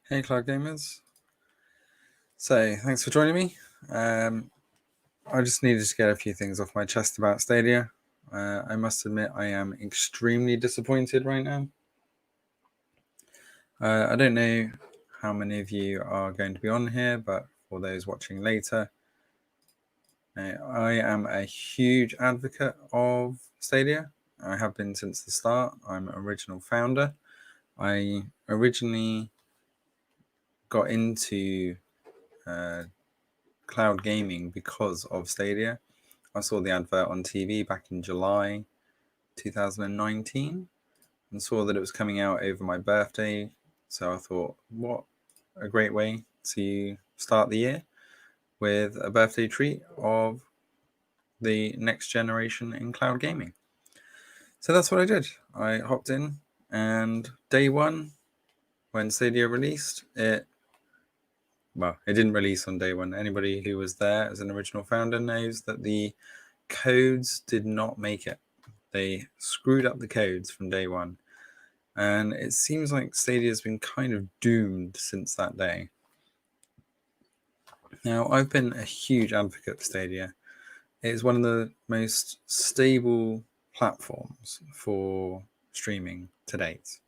Hey Cloud Gamers. So, thanks for joining me. I just needed to get a few things off my chest about Stadia. I must admit I am extremely disappointed right now. I don't know how many of you are going to be on here, but for those watching later, I am a huge advocate of Stadia. I have been since the start. I'm an original founder. I originally got into cloud gaming because of Stadia. I saw the advert on TV back in July 2019 and saw that it was coming out over my birthday. So I thought, what a great way to start the year with a birthday treat of the next generation in cloud gaming. So that's what I did. I hopped in, and day one, when Stadia released, it didn't release on day one. Anybody who was there as an original founder knows that the codes did not make it. They screwed up the codes from day one. And it seems like Stadia has been kind of doomed since that day. Now, I've been a huge advocate for Stadia. It is one of the most stable platforms for streaming to date.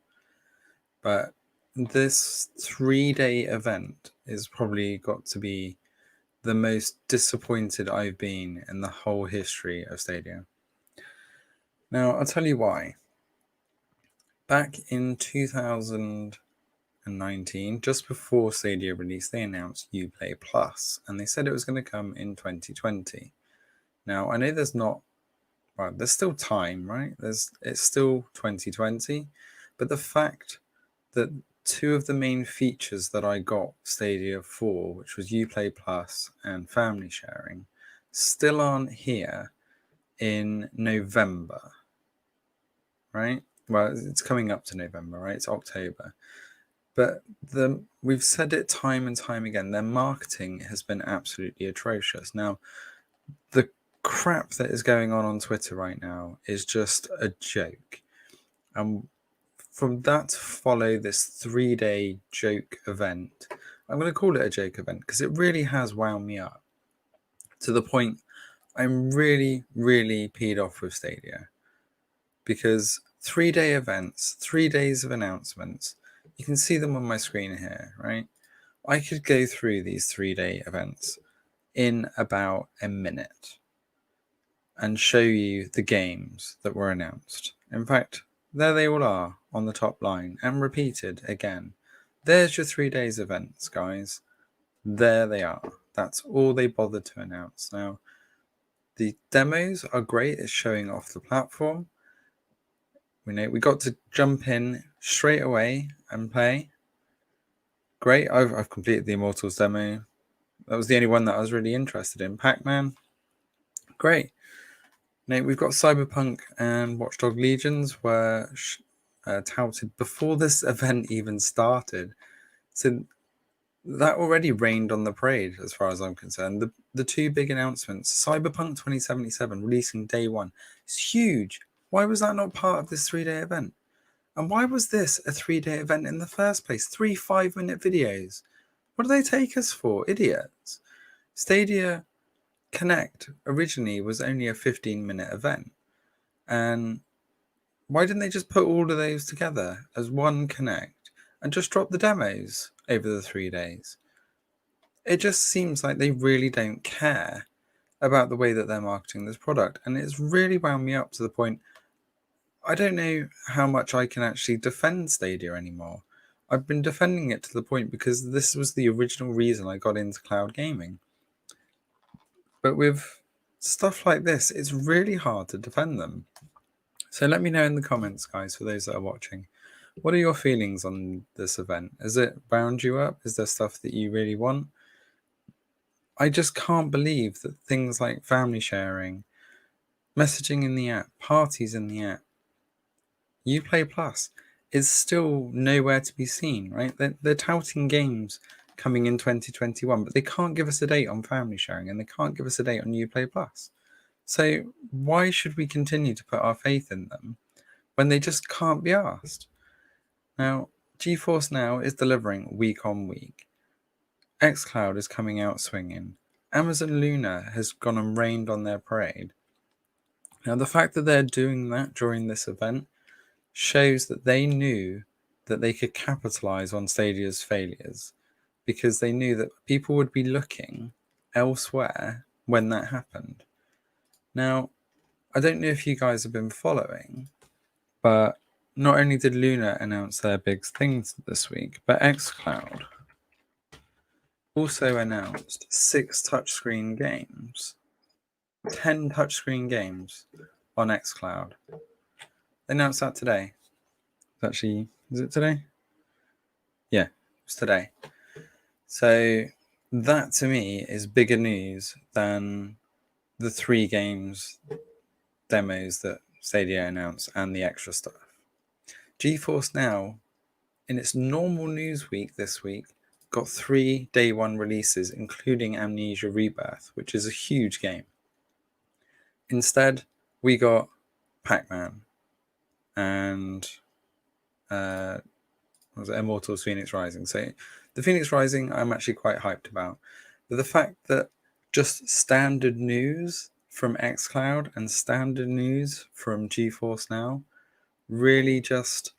But this 3-day event is probably got to be the most disappointed I've been in the whole history of Stadia. Now, I'll tell you why. Back in 2019, just before Stadia released, they announced Uplay Plus, and they said it was going to come in 2020. Now, I know there's still time, right? It's still 2020, but the fact that two of the main features that I got Stadia for, which was Uplay Plus and family sharing, still aren't here in November, right? Well, it's coming up to November, right? It's October. But we've said it time and time again, their marketing has been absolutely atrocious. Now, the crap that is going on Twitter right now is just a joke. And from that to follow this 3-day joke event, I'm going to call it a joke event because it really has wound me up to the point I'm really, really peed off with Stadia. Because 3-day events, 3 days of announcements, you can see them on my screen here, right? I could go through these 3-day events in about a minute and show you the games that were announced. In fact, there they all are on the top line and repeated again. There's your 3 days events, guys. There they are. That's all they bothered to announce. Now, the demos are great at showing off the platform. We got to jump in straight away and play. Great. I've completed the Immortals demo. That was the only one that I was really interested in. Pac-Man. Great. Now, we've got Cyberpunk and Watchdog Legions were touted before this event even started. So that already rained on the parade as far as I'm concerned. The two big announcements, Cyberpunk 2077 releasing day one, is huge. Why was that not part of this 3-day event? And why was this a 3-day event in the first place? 3 5-minute videos. What do they take us for? Idiots. Stadia Connect originally was only a 15-minute event. And why didn't they just put all of those together as one Connect and just drop the demos over the 3 days? It just seems like they really don't care about the way that they're marketing this product. And it's really wound me up to the point I don't know how much I can actually defend Stadia anymore. I've been defending it to the point because this was the original reason I got into cloud gaming. But with stuff like this, it's really hard to defend them. So let me know in the comments, guys, for those that are watching. What are your feelings on this event? Has it wound you up? Is there stuff that you really want? I just can't believe that things like family sharing, messaging in the app, parties in the app, Uplay Plus is still nowhere to be seen, right? They're touting games coming in 2021, but they can't give us a date on family sharing and they can't give us a date on Uplay Plus. So why should we continue to put our faith in them when they just can't be asked? Now, GeForce Now is delivering week on week. xCloud is coming out swinging. Amazon Luna has gone and rained on their parade. Now, the fact that they're doing that during this event shows that they knew that they could capitalize on Stadia's failures, because they knew that people would be looking elsewhere when that happened. Now, I don't know if you guys have been following, but not only did Luna announce their big things this week, but xCloud also announced 6 touchscreen games, 10 touchscreen games on xCloud. They announced that today. Actually, is it today? Yeah, it's today. So that to me is bigger news than the 3 games demos that Stadia announced and the extra stuff. GeForce Now, in its normal news week this week, got 3 day 1 releases, including Amnesia Rebirth, which is a huge game. Instead, we got Pac-Man and was it Immortals Phoenix Rising. So the Phoenix Rising I'm actually quite hyped about. But the fact that just standard news from xCloud and standard news from GeForce Now really just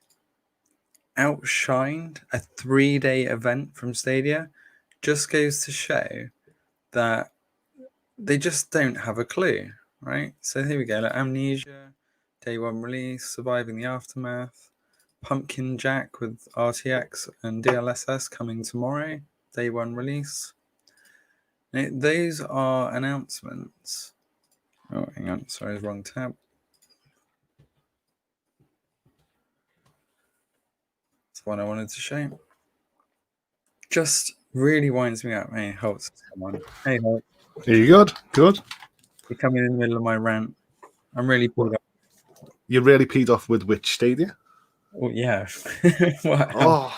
outshined a 3-day event from Stadia just goes to show that they just don't have a clue, right? So here we go, like Amnesia, day 1 release, Surviving the Aftermath, Pumpkin Jack with RTX and DLSS coming tomorrow, day 1 release. Now, those are announcements. Oh, hang on, sorry, wrong tab. That's the one I wanted to show. Just really winds me up. Hey, Holtz, come on. Hey, Holtz. Are you good? Good. You're coming in the middle of my rant. I'm really peed off. You're really peed off with which Stadia? Oh, yeah. What? Oh,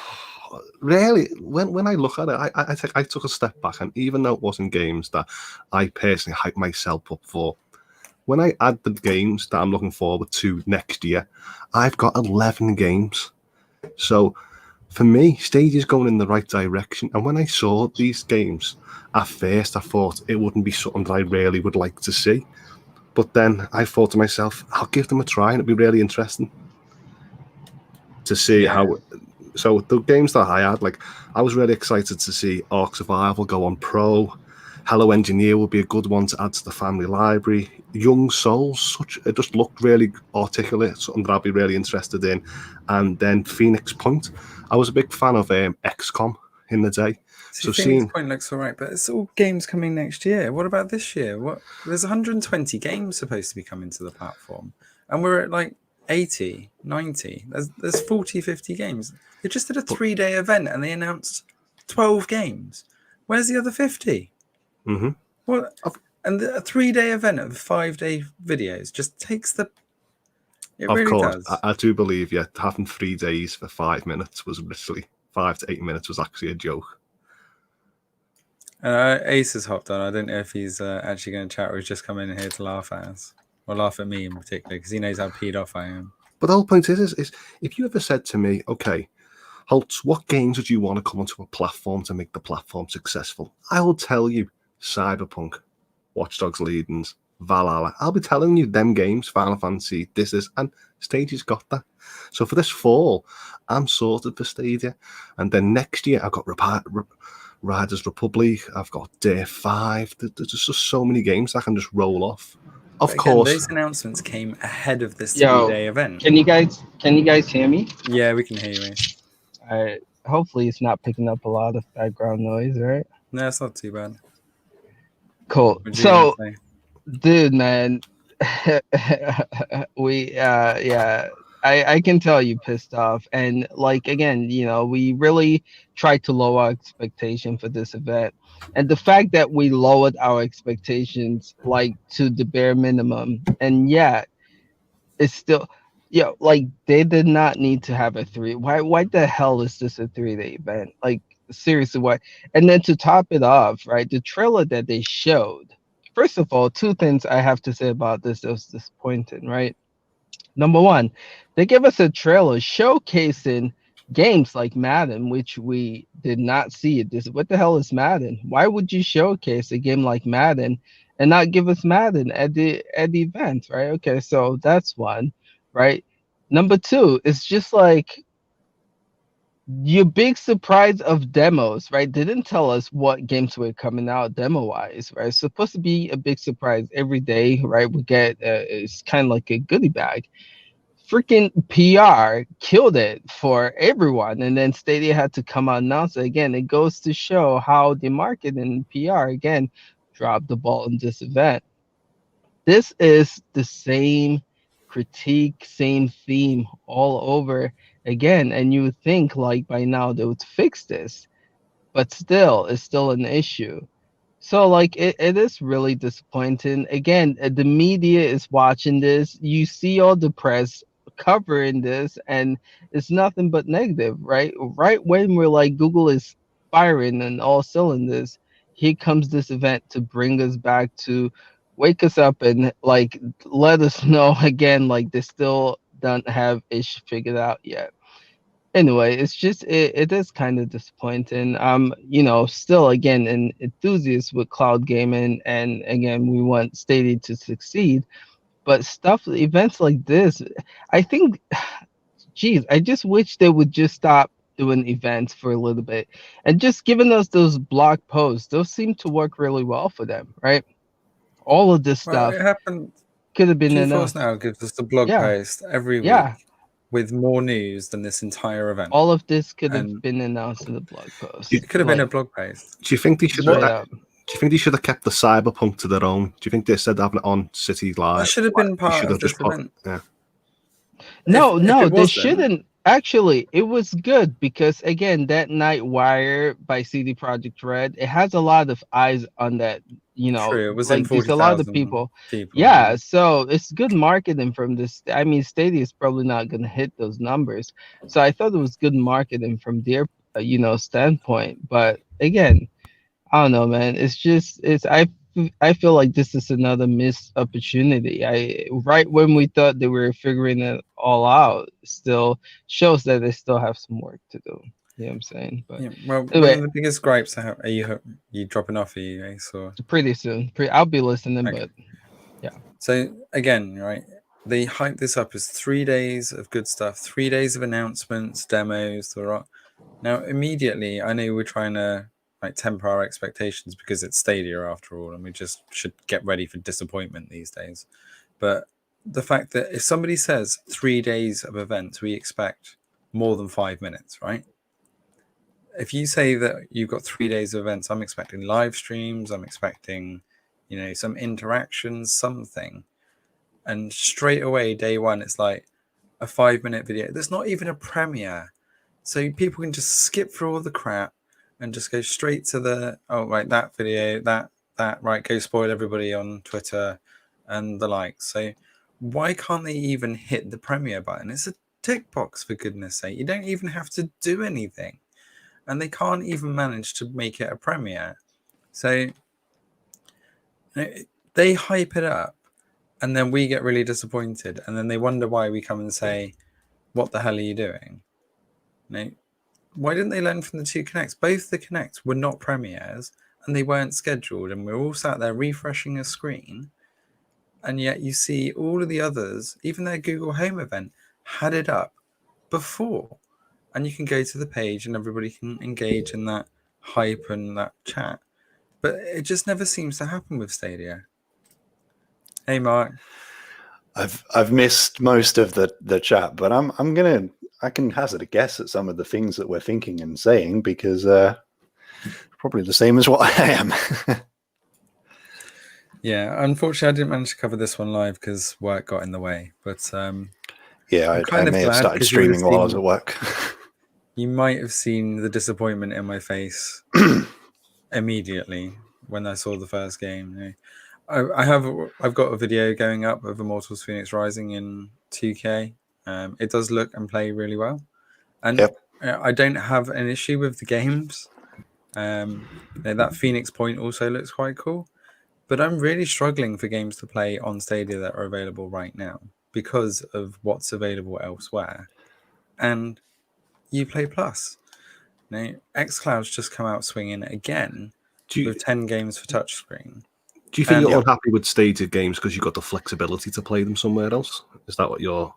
really? When I look at it, I took a step back, and even though it wasn't games that I personally hyped myself up for, when I add the games that I'm looking forward to next year, I've got 11 games. So for me, Stadia's going in the right direction. And when I saw these games, at first I thought it wouldn't be something that I really would like to see. But then I thought to myself, I'll give them a try, and it'd be really interesting to see how. So the games that I had, like, I was really excited to see Ark Survival go on Pro. Hello Engineer would be a good one to add to the family library. Young Souls, it just looked really articulate, something that I'd be really interested in. And then Phoenix Point. I was a big fan of XCOM in the day. So Phoenix Point looks all right, but it's all games coming next year. What about this year? There's 120 games supposed to be coming to the platform, and we're at like 80, 90. There's 40, 50 games. They just did a 3-day event and they announced 12 games. Where's the other 50? Mm-hmm. What? And a 3-day event of 5-day videos just takes the. It of really course, does. I do believe, yeah, having 3 days for 5 minutes was literally 5 to 8 minutes was actually a joke. Ace has hopped on. I don't know if he's actually going to chat or he's just come in here to laugh at us. Or laugh at me in particular, because he knows how peed off I am. But the whole point is if you ever said to me, okay, Holtz, what games would you want to come onto a platform to make the platform successful? I will tell you Cyberpunk, Watch Dogs Legion, Valhalla. I'll be telling you them games, Final Fantasy, and Stadia's got that. So for this fall, I'm sorted for Stadia. And then next year, I've got Riders Republic, I've got Day 5. There's just so many games I can just roll off. Of course, those announcements came ahead of this 3-day event. Can you guys hear me? Yeah, we can hear you, Ace. All right. Hopefully, it's not picking up a lot of background noise, right? No, it's not too bad. Cool. So, dude, man, I can tell you pissed off, and like again, we really tried to lower our expectation for this event, and the fact that we lowered our expectations like to the bare minimum, and yet it's still, like they did not need to have a 3. Why the hell is this a 3-day event? Like seriously, why? And then to top it off, right, the trailer that they showed. First of all, 2 things I have to say about this that was disappointing, right? Number one, they give us a trailer showcasing games like Madden, which we did not see it. This, what the hell is Madden? Why would you showcase a game like Madden and not give us Madden at the event, right? Okay, so that's one, right? Number two, it's just like your big surprise of demos, right? They didn't tell us what games were coming out demo wise, right? It's supposed to be a big surprise every day, right? We get it's kind of like a goodie bag. Freaking PR killed it for everyone, and then Stadia had to come out and announce it again. It goes to show how the marketing and PR again dropped the ball in this event. This is the same critique, same theme all over again, and you would think like by now they would fix this, but still, it's still an issue. So like it is really disappointing. Again, the media is watching this. You see all the press covering this, and it's nothing but negative, right? Right when we're like Google is firing and all cylinders, here comes this event to bring us back to wake us up and like let us know again like they still don't have ish figured out yet. Anyway, it's just it is kind of disappointing. Still again an enthusiast with cloud gaming, and again we want Stadia to succeed. But events like this, I think, geez, I just wish they would just stop doing events for a little bit and just giving us those blog posts. Those seem to work really well for them, right? All of this Well, stuff it happened. could have been GeForce announced. Now gives us a blog Yeah, post every yeah. week with more news than this entire event, All of this could have and been announced in the blog Do, post, it could have been like a blog post. do you think they should have? straight Do up. you think they should have kept the Cyberpunk to their own? Do you think they said having it on City That Live? should have been They part should of have just this put. event. Yeah. No, If no, it they wasn't shouldn't. Actually, it was good because again, that Night Wire by CD Projekt Red, it has a lot of eyes on that. true, it was in Like there's a lot of 40,000 people. people. Yeah, so it's good marketing from this. I mean, Stadia is probably not gonna hit those numbers. So I thought it was good marketing from their, standpoint. But again, I don't know, man. It's just I feel like this is another missed opportunity. I right when we thought they were figuring it all out, still shows that they still have some work to do. You know what I'm saying? But Yeah, well, one anyway, of the biggest gripes I have, are you dropping off? Are you, Ace, or pretty soon. I'll be listening, okay? but yeah. So again, right? They hype this up as 3 days of good stuff, 3 days of announcements, demos, the rock. Now, immediately, I know we're trying to like temper our expectations because it's Stadia after all, and we just should get ready for disappointment these days. But the fact that if somebody says 3 days of events, we expect more than 5 minutes, right? If you say that you've got 3 days of events, I'm expecting live streams, I'm expecting, some interactions, something. And straight away, day one, it's like a 5 minute video. There's not even a premiere. So people can just skip through all the crap and just go straight to that video, that, right, go spoil everybody on Twitter and the like. So why can't they even hit the premiere button? It's a tick box, for goodness sake. You don't even have to do anything. And they can't even manage to make it a premiere. So they hype it up, and then we get really disappointed, and then they wonder why we come and say, what the hell are you doing? Why didn't they learn from the two Connects? Both the Connects were not premieres, and they weren't scheduled, and we're all sat there refreshing a screen, and yet you see all of the others, even their Google Home event, had it up before. And you can go to the page and everybody can engage in that hype and that chat. But it just never seems to happen with Stadia. Hey, Mark. I've missed most of the chat, but I can hazard a guess at some of the things that we're thinking and saying because probably the same as what I am. Yeah, unfortunately, I didn't manage to cover this one live because work got in the way. But yeah, I may have started streaming while I was at work. You might have seen the disappointment in my face immediately when I saw the first game. I've got a video going up of Immortals Phoenix Rising in 2K. It does look and play really well, and Yep. I don't have an issue with the games. That Phoenix Point also looks quite cool, but I'm really struggling for games to play on Stadia that are available right now because of what's available elsewhere. And Uplay Plus. xCloud's just come out swinging again with 10 games for touchscreen. Do you think And- you're unhappy with Stadia games because you've got the flexibility to play them somewhere else? Is that what you're...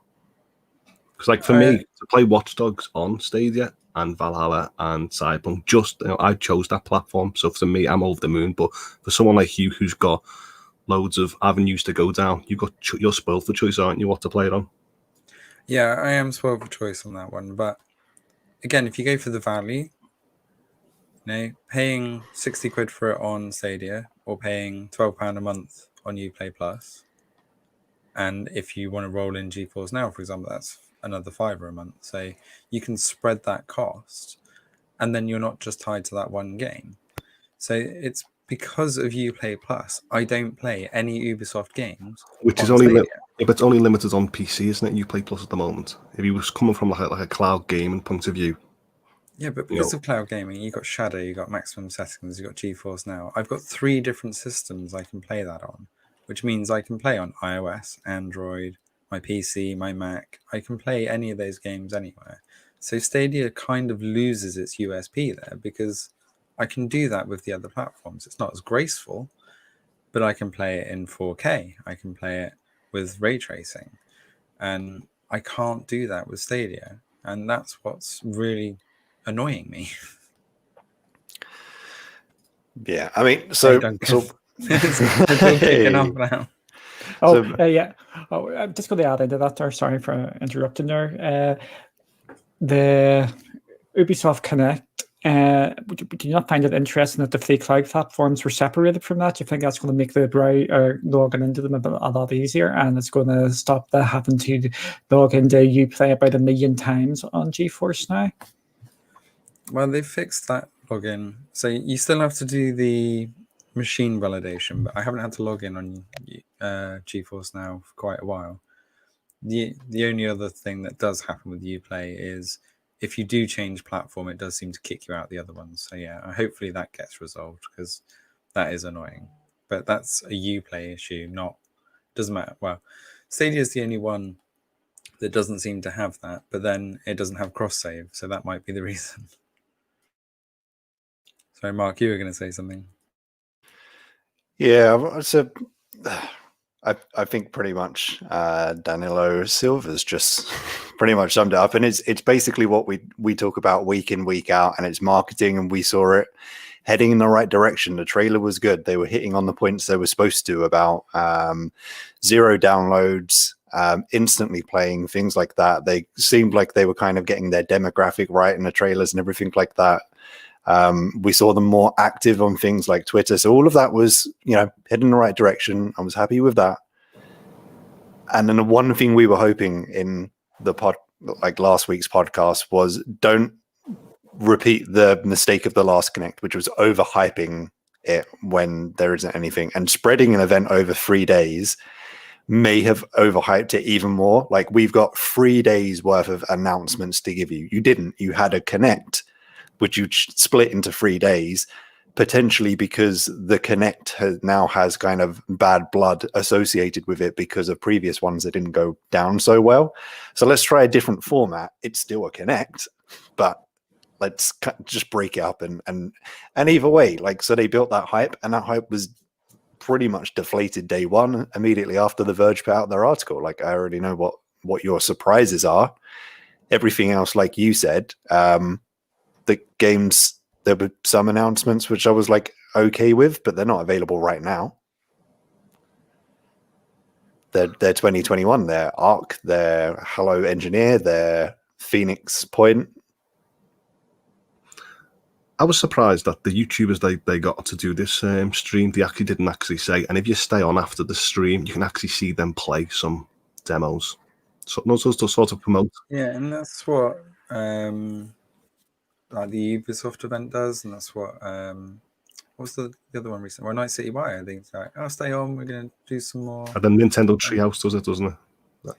Because like for me, to play Watch Dogs on Stadia and Valhalla and Cyberpunk, I chose that platform. So for me, I'm over the moon. But for someone like you who's got loads of avenues to go down, you're spoiled for choice, aren't you, what to play it on? Yeah, I am spoiled for choice on that one. But again, if you go for the value, paying 60 quid for it on Stadia or paying £12 a month on Uplay Plus, and if you want to roll in GeForce Now, for example, that's another £5 a month. So you can spread that cost, and then you're not just tied to that one game. So it's because of Uplay Plus, I don't play any Ubisoft games. Which is only but it's only limited on PC, isn't it? Uplay Plus at the moment. If you was coming from like a cloud gaming point of view. Yeah, but because of cloud gaming, you've got Shadow, you've got maximum settings, you've got GeForce Now. I've got 3 different systems I can play that on, which means I can play on iOS, Android, my PC, my Mac. I can play any of those games anywhere. So Stadia kind of loses its USP there because I can do that with the other platforms. It's not as graceful, but I can play it in 4K. I can play it with ray tracing. And I can't do that with Stadia. And that's what's really annoying me. Yeah, I mean, so kicking off now. Yeah. I'm just going to add into that there. Sorry for interrupting there. The Ubisoft Connect. Do you not find it interesting that the 3 cloud platforms were separated from that? Do you think that's going to make the logging into them a lot easier, and it's going to stop the having to log into Uplay about 1 million times on GeForce Now? Well, they fixed that login, so you still have to do the machine validation, but I haven't had to log in on GeForce Now for quite a while. The only other thing that does happen with Uplay is if you do change platform, it does seem to kick you out the other ones. So yeah, hopefully that gets resolved because that is annoying. But that's a Uplay issue, doesn't matter. Well, Stadia is the only one that doesn't seem to have that, but then it doesn't have cross save, so that might be the reason. Sorry, Mark, you were going to say something. Yeah, so I think pretty much Danilo Silva's just pretty much summed it up, and it's basically what we talk about week in, week out, and it's marketing, and we saw it heading in the right direction. The trailer was good. They were hitting on the points they were supposed to about 0 downloads, instantly playing, things like that. They seemed like they were kind of getting their demographic right in the trailers and everything like that. We saw them more active on things like Twitter. So all of that was, heading in the right direction. I was happy with that. And then the one thing we were hoping in the last week's podcast was don't repeat the mistake of the last Connect, which was overhyping it when there isn't anything, and spreading an event over 3 days may have overhyped it even more. Like, we've got 3 days worth of announcements to give you. You didn't. You had a Connect, which you split into 3 days, potentially because the Connect now has kind of bad blood associated with it because of previous ones that didn't go down so well. So let's try a different format. It's still a Connect, but let's just break it up and either way, so they built that hype, and that hype was pretty much deflated day one immediately after The Verge put out their article. I already know what your surprises are. Everything else, like you said, the games, there were some announcements which I was okay with, but they're not available right now. They're 2021. They're Arc, they're Hello Engineer, they're Phoenix Point. I was surprised that the YouTubers they got to do this stream, they actually didn't actually say, and if you stay on after the stream, you can actually see them play some demos. So those to sort of promote. Yeah, and that's what the Ubisoft event does, and that's what what's the other one recently? Well, Night City Wire. I think it's I'll stay on. We're going to do some more. And then Nintendo Treehouse does it, doesn't it?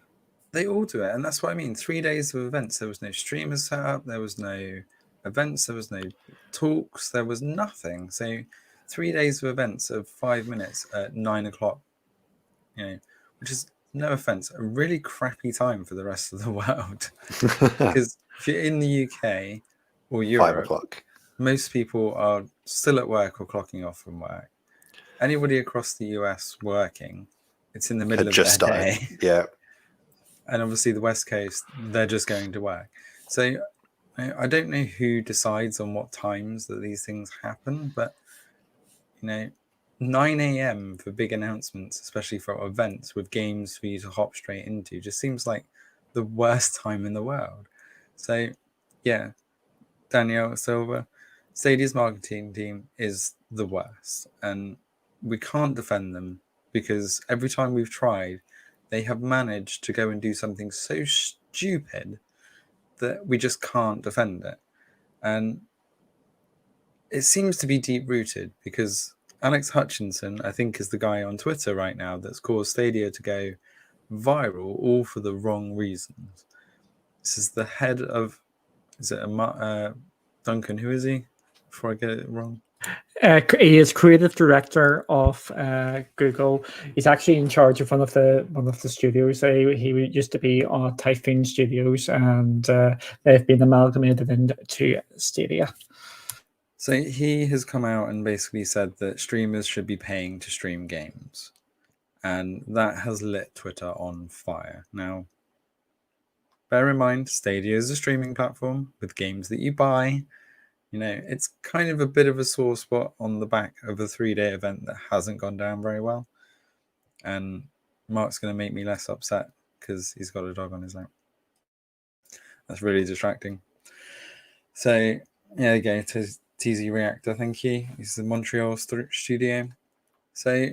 They all do it, and that's what I mean. 3 days of events. There was no streamers set up. There was no events. There was no talks. There was nothing. So 3 days of events of 5 minutes at 9 o'clock. Which is, no offense, a really crappy time for the rest of the world. Because if you're in the UK or 5 Europe, o'clock. most people are still at work or clocking off from work. Anybody across the US working, it's in the middle of Just their started. day. Yeah. And obviously the West Coast, they're just going to work. So I don't know who decides on what times that these things happen, but 9 a.m. for big announcements, especially for events with games for you to hop straight into, just seems like the worst time in the world. So yeah, Danielle Silva, Stadia's marketing team is the worst, and we can't defend them because every time we've tried, they have managed to go and do something so stupid that we just can't defend it. And it seems to be deep rooted because Alex Hutchinson, I think, is the guy on Twitter right now that's caused Stadia to go viral, all for the wrong reasons. This is the head of, is it Duncan? Who is he? Before I get it wrong. He is creative director of Google. He's actually in charge of one of the studios. He used to be on Typhoon Studios, and they've been amalgamated into Stadia. So he has come out and basically said that streamers should be paying to stream games, and that has lit Twitter on fire. Now, bear in mind, Stadia is a streaming platform with games that you buy. It's kind of a bit of a sore spot on the back of a 3-day event that hasn't gone down very well. And Mark's going to make me less upset because he's got a dog on his lap. That's really distracting. So, yeah, there you go. TZ Reactor, thank you. He's the Montreal studio. So,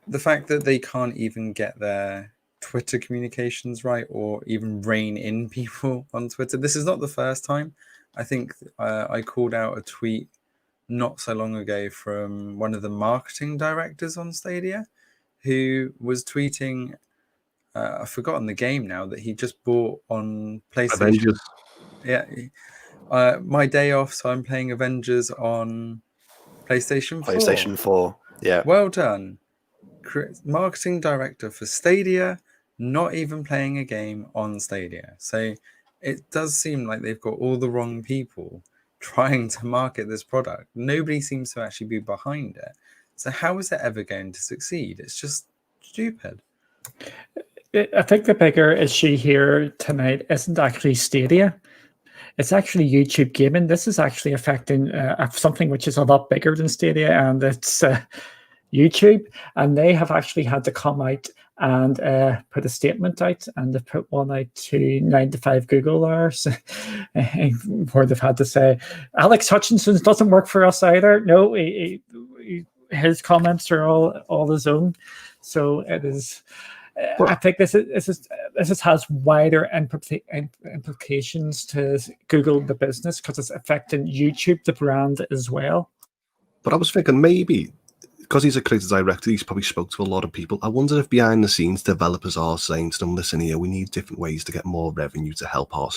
the fact that they can't even get their Twitter communications right or even rein in people on Twitter. This is not the first time. I think I called out a tweet not so long ago from one of the marketing directors on Stadia who was tweeting, I've forgotten the game now, that he just bought on PlayStation. Avengers. Yeah. My day off, so I'm playing Avengers on PlayStation 4. PlayStation 4. Yeah. Well done. Marketing director for Stadia, not even playing a game on Stadia. So it does seem like they've got all the wrong people trying to market this product. Nobody seems to actually be behind it. So how is it ever going to succeed? It's just stupid. I think the bigger issue here tonight isn't actually Stadia. It's actually YouTube gaming. This is actually affecting something which is a lot bigger than Stadia, and it's YouTube. And they have actually had to come out and put a statement out, and they've put one out to 9 to 5 Google hours, where they've had to say, Alex Hutchinson doesn't work for us either. No, his comments are all his own. So it is. I think this has wider implications to Google, the business, because it's affecting YouTube, the brand, as well. But I was thinking maybe, because he's a creative director, he's probably spoke to a lot of people. I wonder if behind the scenes developers are saying to them, listen here, we need different ways to get more revenue to help our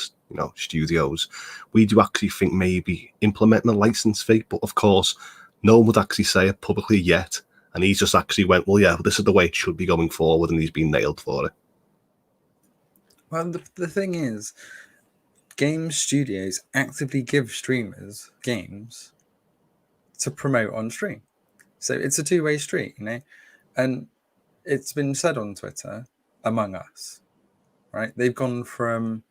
studios. We do actually think maybe implementing a license fee, but of course, no one would actually say it publicly yet. And he's just actually went, well, yeah, this is the way it should be going forward, and he's been nailed for it. Well, the thing is, game studios actively give streamers games to promote on stream. So it's a two-way street, and it's been said on Twitter, Among Us, right? They've gone from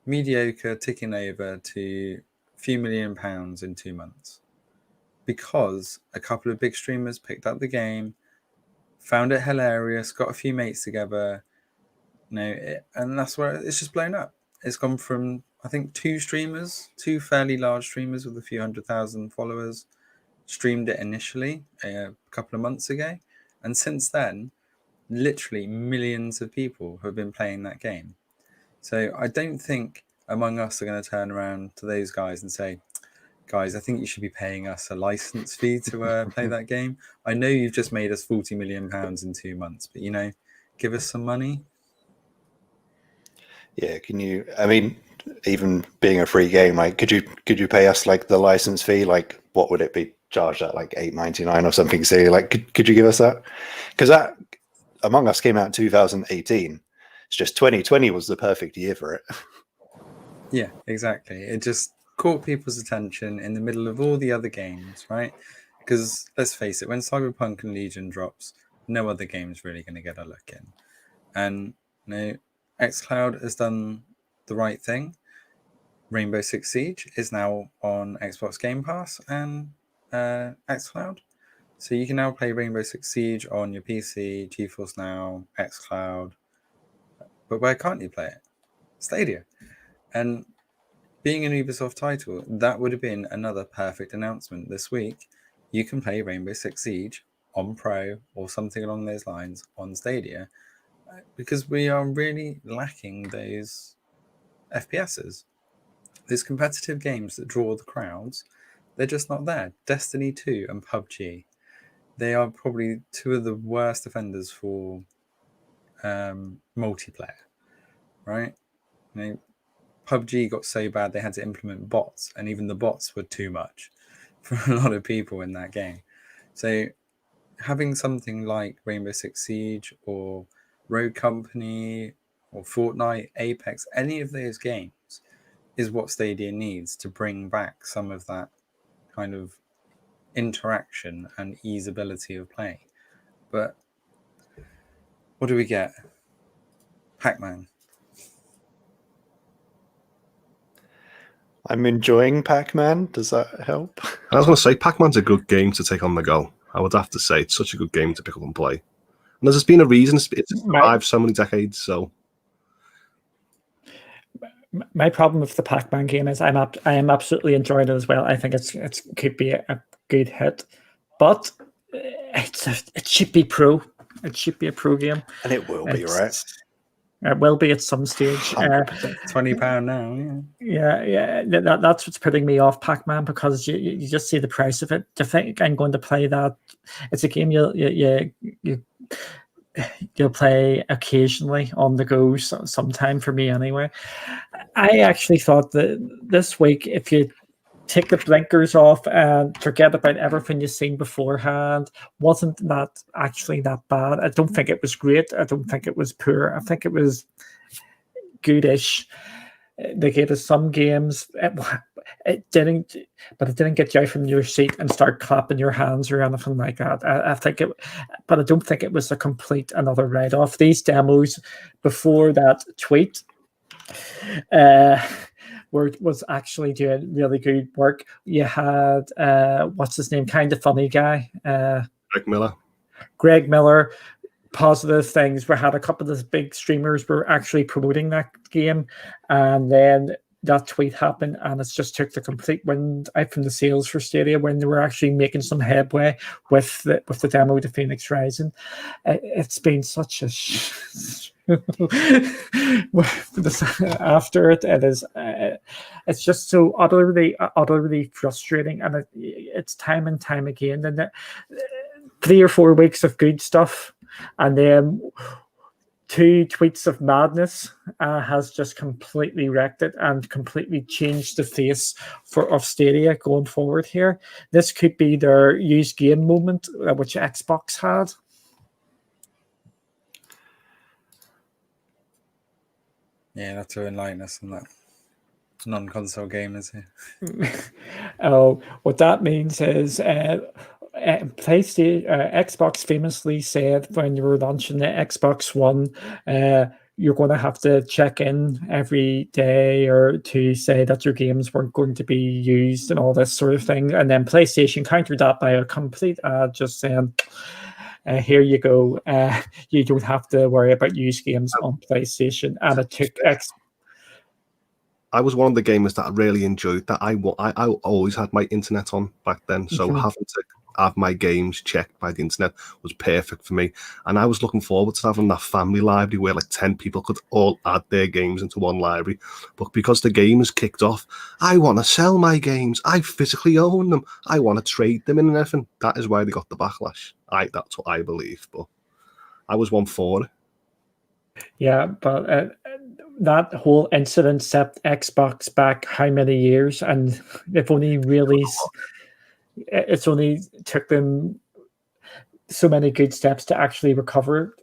mediocre ticking over to a few £1 million in 2 months because a couple of big streamers picked up the game, found it hilarious, got a few mates together, and that's where it's just blown up. It's gone from, I think, two fairly large streamers with a few 100,000 followers, streamed it initially a couple of months ago, and since then literally millions of people have been playing that game. So I don't think Among Us are going to turn around to those guys and say, guys, I think you should be paying us a license fee to play that game. I know you've just made us £40 million in 2 months, but give us some money. Yeah, even being a free game, like could you pay us like the license fee? Like what would it be charged at, like $8.99 or something silly? Like could you give us that? Because that Among Us came out in 2018. It's just 2020 was the perfect year for it. Yeah, exactly. It just caught people's attention in the middle of all the other games, right? Because let's face it, when Cyberpunk and Legion drops, no other game's really going to get a look in. And xCloud has done the right thing. Rainbow Six Siege is now on Xbox Game Pass and xCloud. So you can now play Rainbow Six Siege on your PC, GeForce Now, xCloud. But where can't you play it? Stadia. And being an Ubisoft title, that would have been another perfect announcement this week. You can play Rainbow Six Siege on Pro or something along those lines on Stadia, because we are really lacking those FPSs. Those competitive games that draw the crowds, they're just not there. Destiny 2 and PUBG, they are probably two of the worst offenders for multiplayer, right? PUBG got so bad they had to implement bots, and even the bots were too much for a lot of people in that game. So having something like Rainbow Six Siege or Rogue Company or Fortnite, Apex, any of those games is what Stadia needs to bring back some of that kind of interaction and easeability of play. But what do we get? Pac-Man. I'm enjoying Pac-Man. Does that help? I was going to say, Pac-Man's a good game to take on the go. I would have to say it's such a good game to pick up and play. And there's been a reason it's survived so many decades. So my problem with the Pac-Man game is I am absolutely enjoying it as well. I think it could be a good hit, but it should be pro. It should be a pro game, and it will be, right? It will be at some stage. £20 now. Yeah. That's what's putting me off Pac-Man, because you just see the price of it. Do you think I'm going to play that? It's a game you'll play occasionally on the go, sometime for me anyway. I actually thought that this week, if you take the blinkers off and forget about everything you've seen beforehand, wasn't that actually that bad. I don't think it was great. I don't think it was poor. I think it was goodish. They gave us some games. It didn't get you out from your seat and start clapping your hands or anything like that. I think it, but I don't think it was a complete another write-off. These before that tweet was actually doing really good work. You had what's his name, kind of funny guy, Greg Miller. Positive things. We had a couple of the big streamers were actually promoting that game, and then that tweet happened, and it's just took the complete wind out from the sails for Stadia when they were actually making some headway with the demo to Phoenix Rising. It's been such a after it's just so utterly frustrating, and it's time and time again. And 3 or 4 weeks of good stuff, and then 2 tweets of madness has just completely wrecked it and completely changed the face of Stadia going forward here. This could be their used game moment, which Xbox had. Yeah, that's to enlighten us on that. Non-console gamers here. What that means is PlayStation, Xbox famously said when they were launching the Xbox One, you're going to have to check in every day or to say that your games weren't going to be used and all this sort of thing. And then PlayStation countered that by a complete just saying, here you go. You don't have to worry about used games on PlayStation. And it took I was one of the gamers that I really enjoyed that. I always had my internet on back then, so having to have my games checked by the internet was perfect for me. And I was looking forward to having that family library where like 10 people could all add their games into one library. But because the game is kicked off, I want to sell my games. I physically own them. I want to trade them in and everything. That is why they got the backlash. That's what I believe. But I was one for it. Yeah, but that whole incident set Xbox back how many years, and they've only really it's only took them so many good steps to actually recover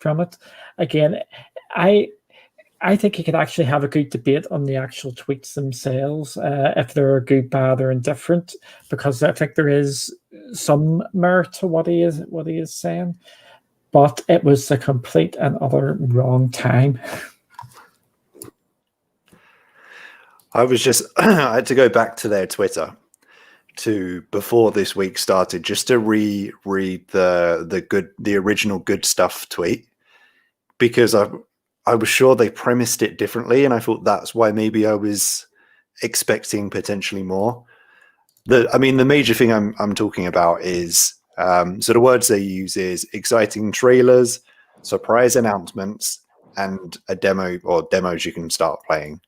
from it. Again, I think you could actually have a good debate on the actual tweets themselves, if they're good, bad, or indifferent, because I think there is some merit to what he is saying, but it was a complete and utter wrong time. I was just I had to go back to their Twitter to before this week started just to reread the original good stuff tweet, because I was sure they premised it differently, and I thought that's why maybe I was expecting potentially more. The major thing I'm talking about is so the words they use is exciting trailers, surprise announcements, and a demo or demos you can start playing.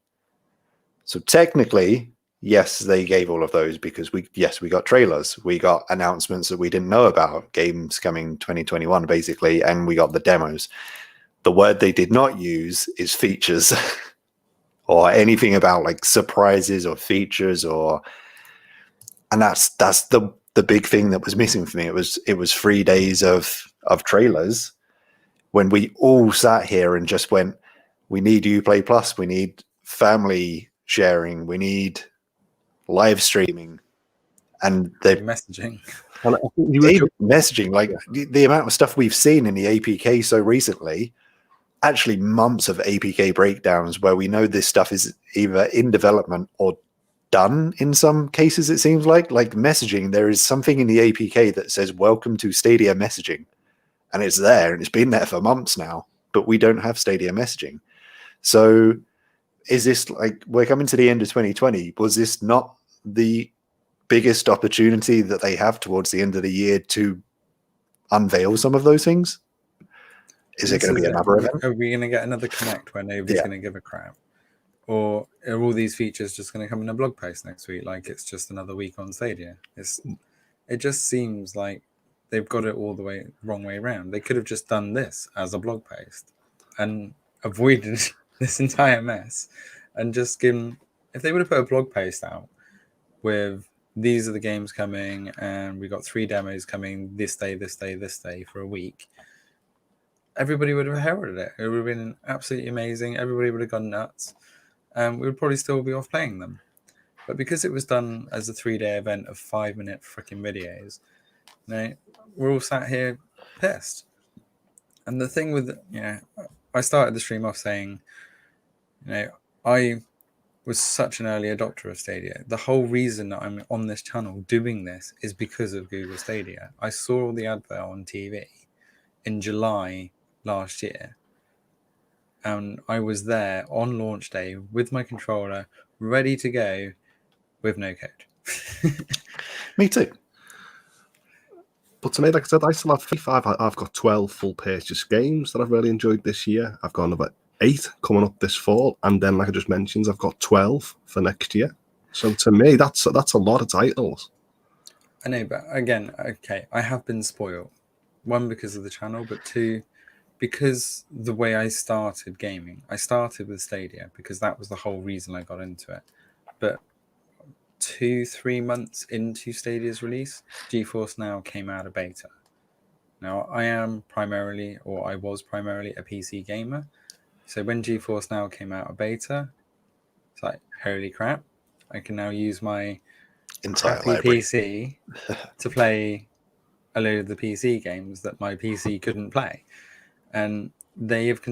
So technically, yes, they gave all of those because we got trailers, we got announcements that we didn't know about, games coming 2021 basically, and we got the demos. The word they did not use is features or anything about like surprises or features and that's the big thing that was missing for me. It was 3 days of trailers when we all sat here and just went, we need Uplay Plus, we need family sharing, we need live streaming, and the messaging. And I think you were messaging, like the amount of stuff we've seen in the APK so recently, actually months of APK breakdowns where we know this stuff is either in development or done in some cases. It seems like messaging, there is something in the APK that says welcome to Stadia messaging, and it's there and it's been there for months now, but we don't have Stadia messaging. So is this like, we're coming to the end of 2020, was this not the biggest opportunity that they have towards the end of the year to unveil some of those things? Is it going to be another event? Are we going to get another Connect where nobody's going to give a crap? Or are all these features just going to come in a blog post next week? Like it's just another week on Stadia. It just seems like they've got it all the wrong way around. They could have just done this as a blog post and avoided this entire mess, and just given, if they would have put a blog post out with these are the games coming and we got 3 demos coming this day for a week, everybody would have heralded it. It would have been absolutely amazing. Everybody would have gone nuts. We would probably still be off playing them. But because it was done as a 3-day event of 5-minute freaking videos, we're all sat here pissed. And the thing with, I started the stream off saying, I was such an early adopter of Stadia. The whole reason that I'm on this channel doing this is because of Google Stadia. I saw the advert on TV in July last year, and I was there on launch day with my controller ready to go with no code. Me too. But to me, like I said, I still have 5. I've got 12 full purchase games that I've really enjoyed this year. I've got another 8 coming up this fall, and then, like I just mentioned, I've got 12 for next year. So to me, that's a lot of titles. I know, but again, okay, I have been spoiled. 1, because of the channel, but 2, because the way I started gaming. I started with Stadia because that was the whole reason I got into it. But 2-3 months into Stadia's release, GeForce Now came out of beta. Now, I was primarily a PC gamer. So when GeForce Now came out of beta, it's like, holy crap, I can now use my Entire crappy library. PC to play a load of the PC games that my PC couldn't play. And they have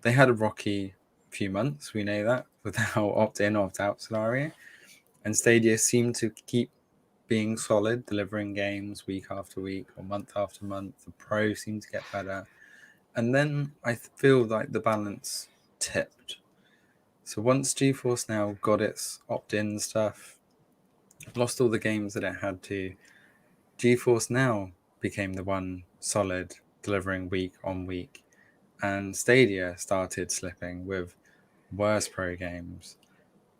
they had a rocky few months, we know that, without opt-in, opt-out scenario. And Stadia seemed to keep being solid, delivering games week after week or month after month. The Pro seemed to get better. And then I feel like the balance tipped. So once GeForce Now got its opt-in stuff, lost all the games that it had to, GeForce Now became the one solid, delivering week on week. And Stadia started slipping with worse Pro games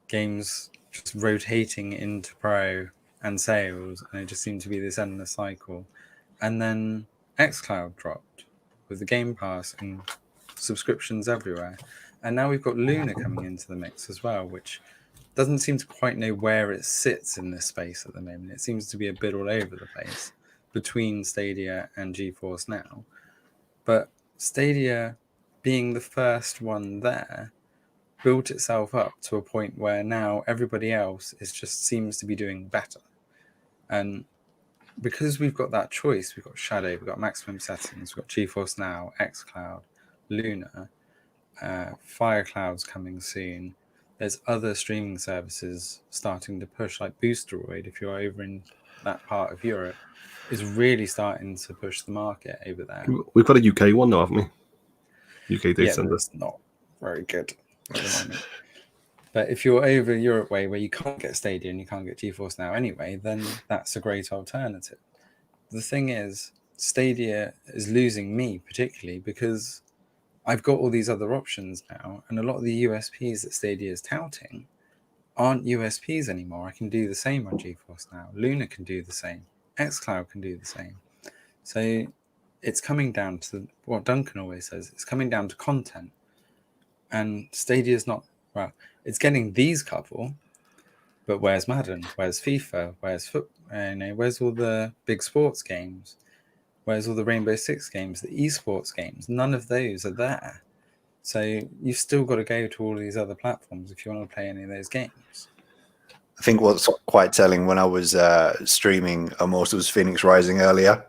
just rotating into Pro and sales, and it just seemed to be this endless cycle. And then xCloud dropped with the Game Pass and subscriptions everywhere. And now we've got Luna coming into the mix as well, which doesn't seem to quite know where it sits in this space at the moment. It seems to be a bit all over the place between Stadia and GeForce Now. But Stadia being the first one there built itself up to a point where now everybody else seems to be doing better. And because we've got that choice, we've got Shadow, we've got maximum settings, we've got GeForce Now, xCloud, Luna, Firecloud's coming soon. There's other streaming services starting to push, like Boosteroid, if you're over in that part of Europe, is really starting to push the market over there. We've got a UK one now, haven't we? UK data Yeah, center. but it's not very good at the moment. But if you're over Europe way where you can't get Stadia and you can't get GeForce Now anyway, then that's a great alternative. The thing is, Stadia is losing me particularly because I've got all these other options now, and a lot of the USPs that Stadia is touting aren't USPs anymore. I can do the same on GeForce Now. Luna can do the same. xCloud can do the same. So it's coming down to what Duncan always says. It's coming down to content. And Stadia's not, well, it's getting these couple, but where's Madden? Where's FIFA? Where's where's all the big sports games? Where's all the Rainbow Six games, the esports games? None of those are there. So you've still got to go to all these other platforms if you want to play any of those games. I think what's quite telling, when I was streaming Immortals Phoenix Rising earlier,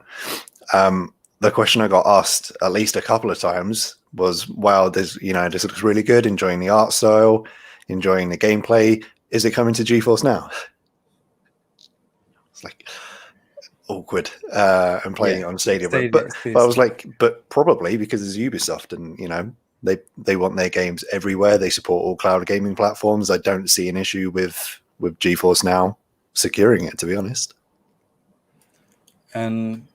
the question I got asked at least a couple of times was, wow, this looks really good, enjoying the art style, enjoying the gameplay. Is it coming to GeForce Now? It's like awkward and playing it on Stadia. But I was like, but probably because it's Ubisoft, and they want their games everywhere. They support all cloud gaming platforms. I don't see an issue with GeForce Now securing it, to be honest. And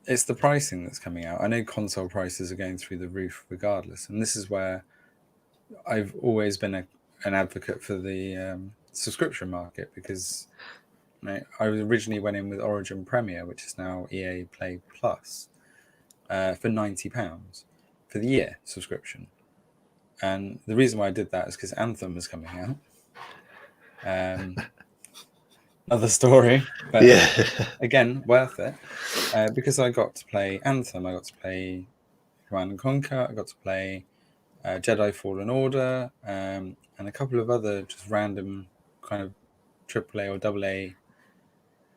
it's the pricing that's coming out. I know console prices are going through the roof regardless, and this is where I've always been an advocate for the subscription market, because I originally went in with Origin Premier, which is now EA Play Plus, for £90 for the year subscription. And the reason why I did that is because Anthem was coming out. Another story, but yeah. Again, worth it, because I got to play Anthem, I got to play Command & Conquer, I got to play Jedi Fallen Order, and a couple of other just random kind of AAA or AA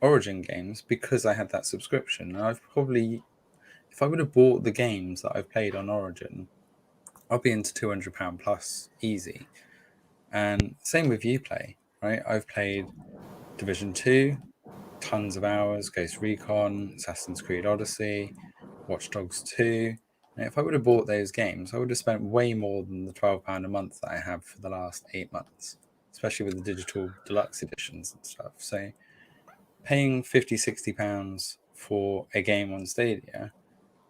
Origin games, because I had that subscription. And I've probably, if I would have bought the games that I've played on Origin, I'll be into £200 plus easy. And same with Uplay, right? I've played Division 2, tons of hours, Ghost Recon, Assassin's Creed Odyssey, Watch Dogs 2. And if I would have bought those games, I would have spent way more than the £12 a month that I have for the last 8 months, especially with the digital deluxe editions and stuff. So paying £50-60 for a game on Stadia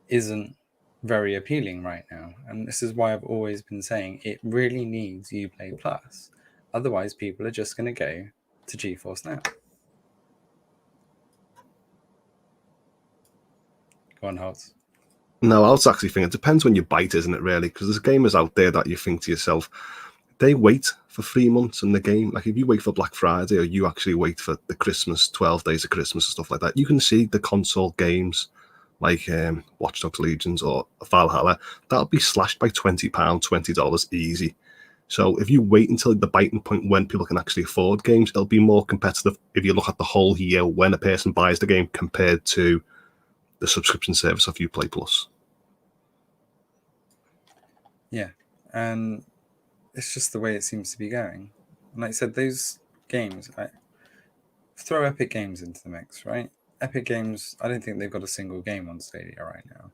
isn't very appealing right now. And this is why I've always been saying it really needs Uplay Plus. Otherwise, people are just going to go to GeForce Now. Go on, Holtz. No, I was actually thinking it depends when you bite, isn't it, really? Because there's gamers out there that you think to yourself, they wait for 3 months in the game. Like if you wait for Black Friday, or you actually wait for the Christmas, 12 days of Christmas and stuff like that, you can see the console games like Watch Dogs Legions or Valhalla, that'll be slashed by £20, $20 easy. So if you wait until the biting point when people can actually afford games, it'll be more competitive if you look at the whole year when a person buys the game compared to the subscription service of Uplay Plus. Yeah, and it's just the way it seems to be going. And like I said, those games, throw Epic Games into the mix, right? Epic Games, I don't think they've got a single game on Stadia right now,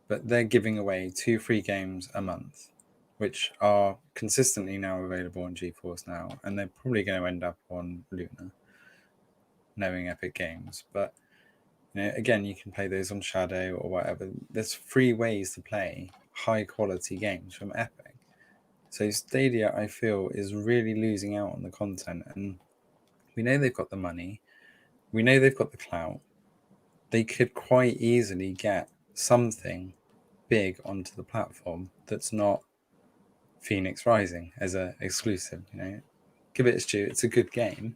but they're giving away 2 free games a month, which are consistently now available on GeForce Now, and they're probably going to end up on Luna, knowing Epic Games. But again, you can play those on Shadow or whatever. There's free ways to play high quality games from Epic. So Stadia, I feel, is really losing out on the content, and we know they've got the money. We know they've got the clout. They could quite easily get something big onto the platform that's not Phoenix Rising as an exclusive. Give it its due. It's a good game,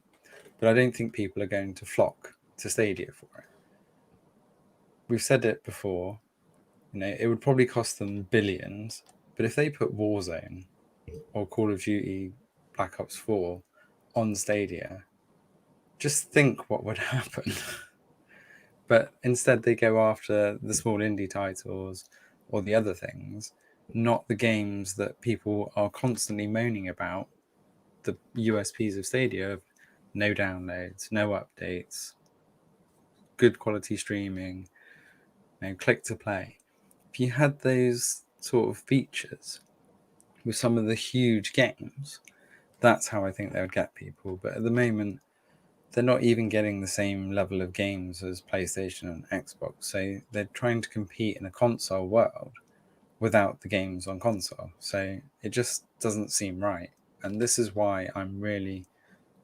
but I don't think people are going to flock to Stadia for it. We've said it before. It would probably cost them billions, but if they put Warzone or Call of Duty Black Ops 4 on Stadia, just think what would happen. But instead they go after the small indie titles or the other things, not the games that people are constantly moaning about, the USPs of Stadia of no downloads, no updates, good quality streaming, click to play. If you had those sort of features with some of the huge games, that's how I think they would get people. But at the moment, they're not even getting the same level of games as PlayStation and Xbox. So they're trying to compete in a console world without the games on console. So it just doesn't seem right. And this is why I'm really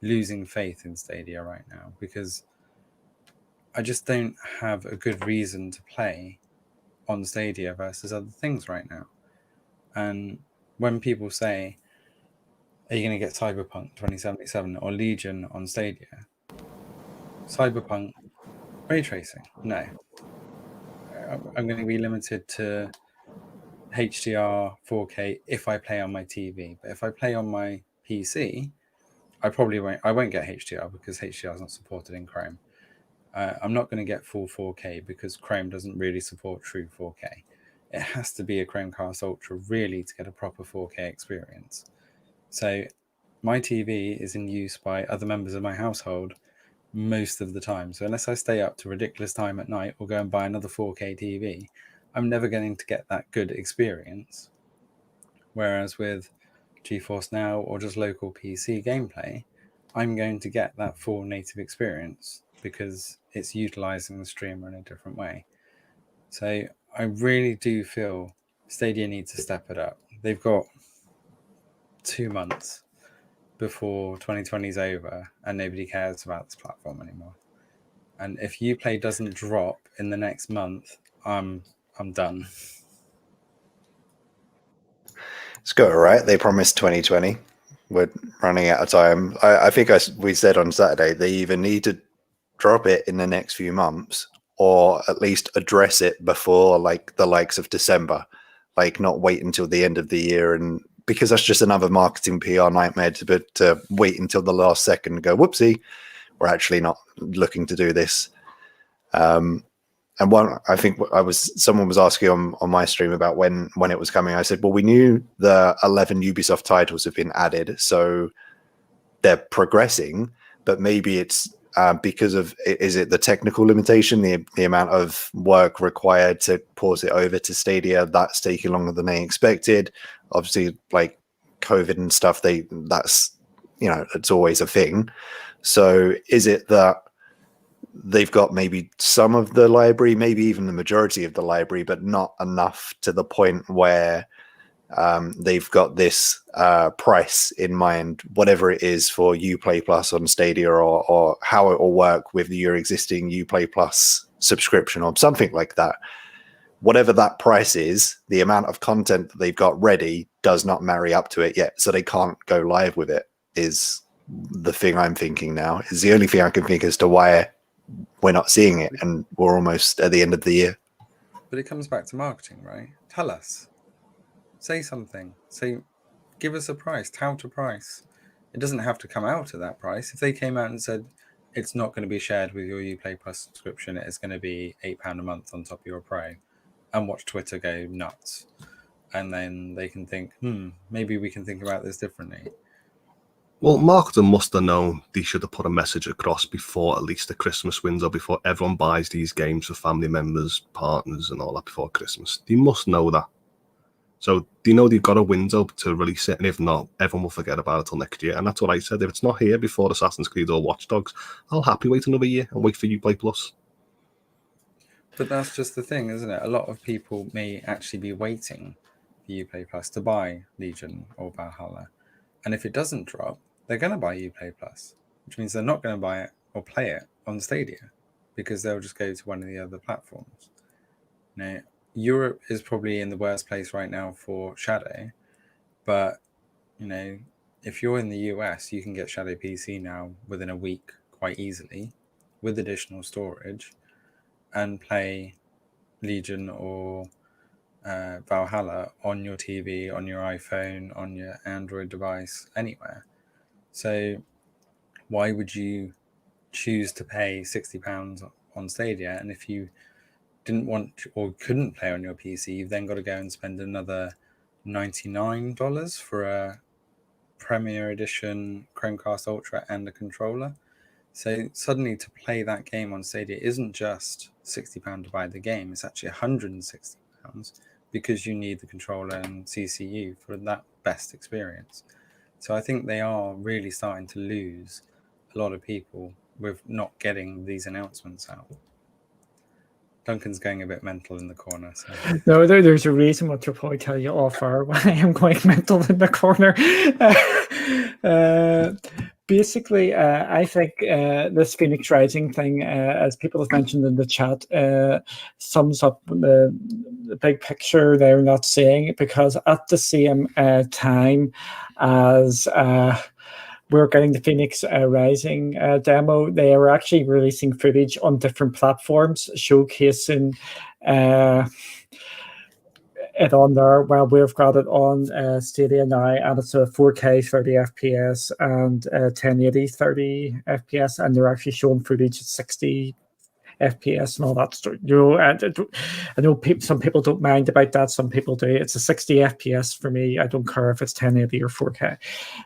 losing faith in Stadia right now, because I just don't have a good reason to play on Stadia versus other things right now. And when people say, are you going to get Cyberpunk 2077 or Legion on Stadia? Cyberpunk ray tracing? No. I'm going to be limited to HDR 4K if I play on my TV. But if I play on my PC, I won't get HDR because HDR is not supported in Chrome. I'm not going to get full 4K because Chrome doesn't really support true 4K. It has to be a Chromecast Ultra really to get a proper 4K experience. So my TV is in use by other members of my household most of the time. So unless I stay up to ridiculous time at night or go and buy another 4K TV, I'm never going to get that good experience. Whereas with GeForce Now or just local PC gameplay, I'm going to get that full native experience because it's utilizing the streamer in a different way. So I really do feel Stadia needs to step it up. They've got 2 months before 2020 is over and nobody cares about this platform anymore. And if Uplay doesn't drop in the next month, I'm done. It's got it right. They promised 2020. We're running out of time. I think we said on Saturday they either need to drop it in the next few months or at least address it before like the likes of December, like not wait until the end of the year, and because that's just another marketing PR nightmare to wait until the last second and go, whoopsie, we're actually not looking to do this. And one, I think someone was asking on my stream about when it was coming. I said, well, we knew the 11 Ubisoft titles have been added, so they're progressing, but maybe it's because of, is it the technical limitation, the amount of work required to port it over to Stadia, that's taking longer than they expected. Obviously, like COVID and stuff, that's, it's always a thing. So is it that they've got maybe some of the library, maybe even the majority of the library, but not enough to the point where they've got this price in mind, whatever it is for Uplay Plus on Stadia, or how it will work with your existing Uplay Plus subscription or something like that. Whatever that price is, the amount of content that they've got ready does not marry up to it yet, so they can't go live with it, is the thing I'm thinking now. Is the only thing I can think as to why we're not seeing it, and we're almost at the end of the year. But it comes back to marketing, right? Tell us. Say something. Give us a price. Tout a price. It doesn't have to come out at that price. If they came out and said it's not going to be shared with your Uplay Plus subscription, it's going to be £8 a month on top of your Pro, and watch Twitter go nuts. And then they can think, maybe we can think about this differently. Well, marketing must have known they should have put a message across before at least the Christmas window, before everyone buys these games for family members, partners, and all that before Christmas. They must know that. So they know they've got a window to release it, and if not, everyone will forget about it till next year. And that's what I said. If it's not here before Assassin's Creed or Watch Dogs, I'll happily wait another year and wait for Uplay Plus. But that's just the thing, isn't it? A lot of people may actually be waiting for Uplay Plus to buy Legion or Valhalla. And if it doesn't drop, they're going to buy Uplay Plus, which means they're not going to buy it or play it on Stadia because they'll just go to one of the other platforms. Now, Europe is probably in the worst place right now for Shadow, but if you're in the US, you can get Shadow PC now within a week quite easily with additional storage and play Legion or Valhalla on your TV, on your iPhone, on your Android device, anywhere. So why would you choose to pay £60 on Stadia? And if you didn't want to, or couldn't play on your PC, you've then got to go and spend another $99 for a Premier Edition Chromecast Ultra and a controller. So suddenly to play that game on Stadia isn't just £60 to buy the game, it's actually £160 because you need the controller and CCU for that best experience. So I think they are really starting to lose a lot of people with not getting these announcements out. Duncan's going a bit mental in the corner. So. No, there's a reason what you'll probably tell you off air why I'm going mental in the corner. Basically, I think this Phoenix Rising thing, as people have mentioned in the chat, sums up the big picture they're not seeing, because at the same time as we're getting the Phoenix Rising demo, they are actually releasing footage on different platforms, showcasing it on there. Well, we've got it on Stadia now, and it's a 4K 30 FPS and 1080 30 FPS, and they're actually showing footage at 60 FPS and all that stuff. I know some people don't mind about that. Some people do. It's a 60 FPS for me. I don't care if it's 1080 or 4K.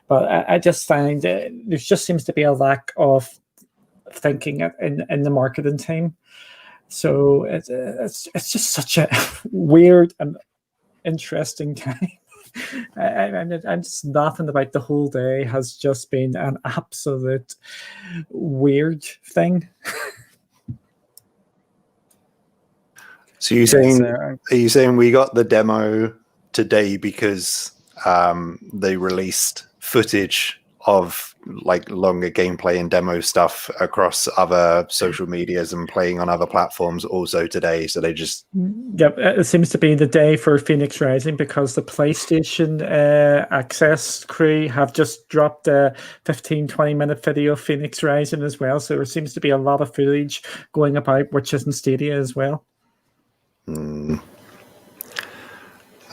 But I just find there just seems to be a lack of thinking in the marketing team. So it's just such a weird and interesting time. I'm just laughing about the whole day has just been an absolute weird thing. So are you saying we got the demo today because they released footage of like longer gameplay and demo stuff across other social medias and playing on other platforms also today? So they just... Yep, it seems to be the day for Phoenix Rising because the PlayStation Access crew have just dropped a 15-20 minute video of Phoenix Rising as well. So there seems to be a lot of footage going about, which is in Stadia as well.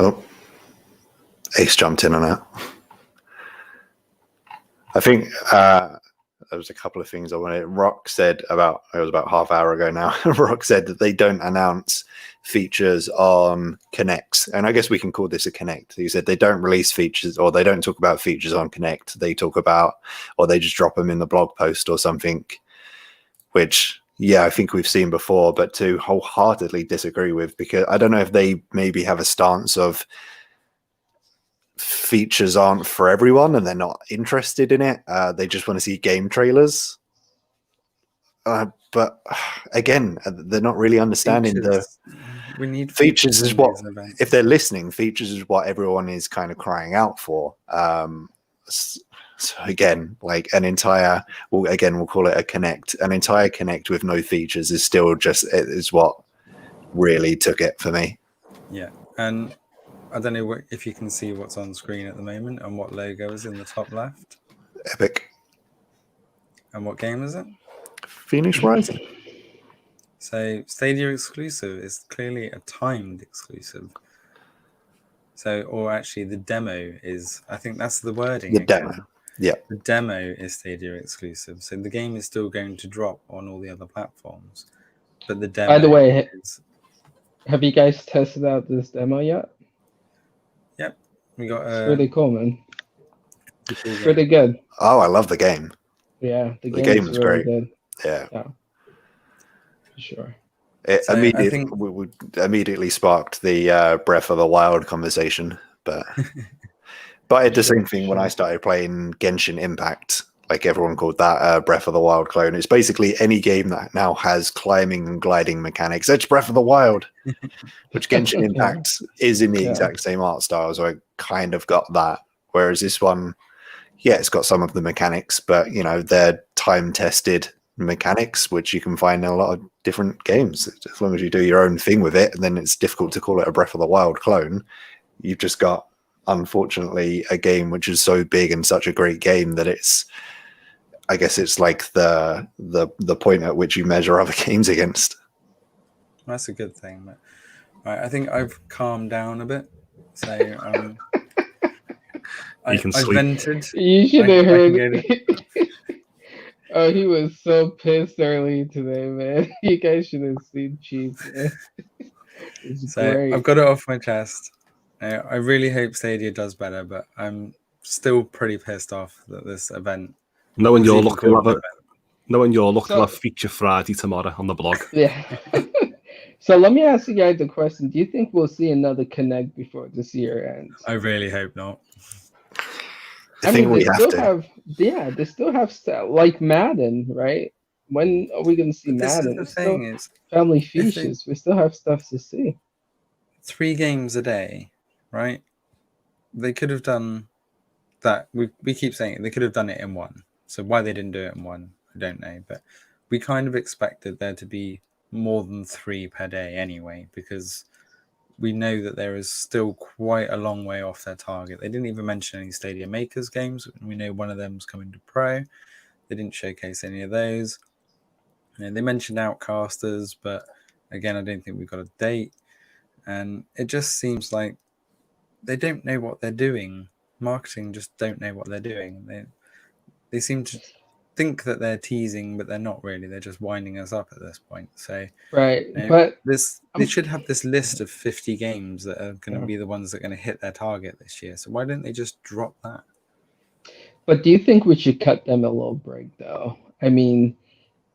Oh, Ace jumped in on that. I think there was a couple of things I wanted. Rock said it was about half hour ago now. Rock said that they don't announce features on Connect, and I guess we can call this a Connect. He said they don't release features, or they don't talk about features on Connect. They talk about, or they just drop them in the blog post or something, which, yeah, I think we've seen before, but to wholeheartedly disagree with, because I don't know if they maybe have a stance of features aren't for everyone and they're not interested in it. They just want to see game trailers. But again, they're not really understanding we need features is what, if they're listening, features is what everyone is kind of crying out for. So again, like we'll call it a Connect. An entire Connect with no features is still is what really took it for me. Yeah, and I don't know if you can see what's on screen at the moment and what logo is in the top left. Epic. And what game is it? Phoenix Rising. So Stadia exclusive is clearly a timed exclusive. So, or actually the demo is, I think that's the wording. The demo. Yeah. The demo is Stadia exclusive. So the game is still going to drop on all the other platforms. But the demo... By the way, have you guys tested out this demo yet? Yep. We got it's really cool, man. It's pretty good. Oh, I love the game. Yeah, the game is really great. Good. Yeah. For sure. It immediately sparked the Breath of the Wild conversation, but I did the same thing when I started playing Genshin Impact. Like everyone called that Breath of the Wild clone. It's basically any game that now has climbing and gliding mechanics. It's Breath of the Wild, which Genshin Impact is in the exact same art style. So I kind of got that. Whereas this one, yeah, it's got some of the mechanics, but they're time-tested mechanics, which you can find in a lot of different games. As long as you do your own thing with it, then it's difficult to call it a Breath of the Wild clone. You've just got, unfortunately, a game which is so big and such a great game that I guess it's like the point at which you measure other games against. That's a good thing. Right, I think I've calmed down a bit. So You can I sleep. vented. You should I have can heard. get it. Oh, he was so pissed early today, man. You guys should have seen Chief, man. It's So I've great. got it off my chest. I really hope Stadia does better, but I'm still pretty pissed off that this event. Knowing was your even luck, called we'll an have So- a feature Friday tomorrow on the blog. Yeah. So let me ask you guys a question. Do you think we'll see another Connect before this year ends? I really hope not. I think we have to. They still have stuff like Madden, right? When are we going to see But this is Madden? the It's still thing is, family if they features. We still have stuff to see. 3 games a day, right? They could have done that. We keep saying it. They could have done it in one. So why they didn't do it in one, I don't know. But we kind of expected there to be more than 3 per day anyway, because we know that there is still quite a long way off their target. They didn't even mention any Stadia Makers games. We know one of them's coming to Pro. They didn't showcase any of those. They mentioned Outcasters, but again, I don't think we've got a date. And it just seems like they don't know what they're doing. Marketing just don't know what they're doing. They seem to think that they're teasing, but they're not really. They're just winding us up at this point. So Right. you know, But they should have this list of 50 games that are going to Yeah. be the ones that are going to hit their target this year. So why don't they just drop that? But do you think we should cut them a little break, though? I mean,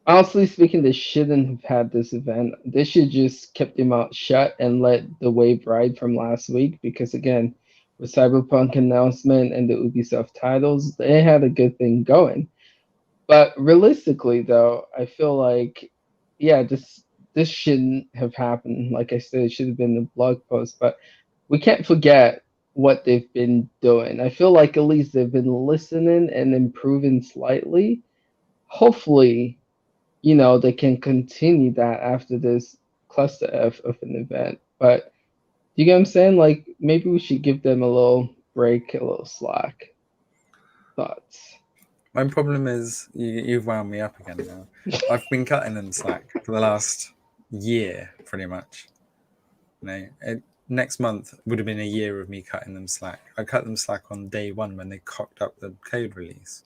honestly speaking, they shouldn't have had this event. They should just kept their mouth shut and let the wave ride from last week. Because again, with Cyberpunk announcement and the Ubisoft titles, they had a good thing going. But realistically, though, I feel like, yeah, this shouldn't have happened. Like I said, it should have been a blog post. But we can't forget what they've been doing. I feel like at least they've been listening and improving slightly. Hopefully, they can continue that after this cluster F of an event. But you get what I'm saying? Like maybe we should give them a little break, a little slack. Thoughts? My problem is you've wound me up again now. I've been cutting them slack for the last year, pretty much. Next month would have been a year of me cutting them slack. I cut them slack on day one when they cocked up the code release.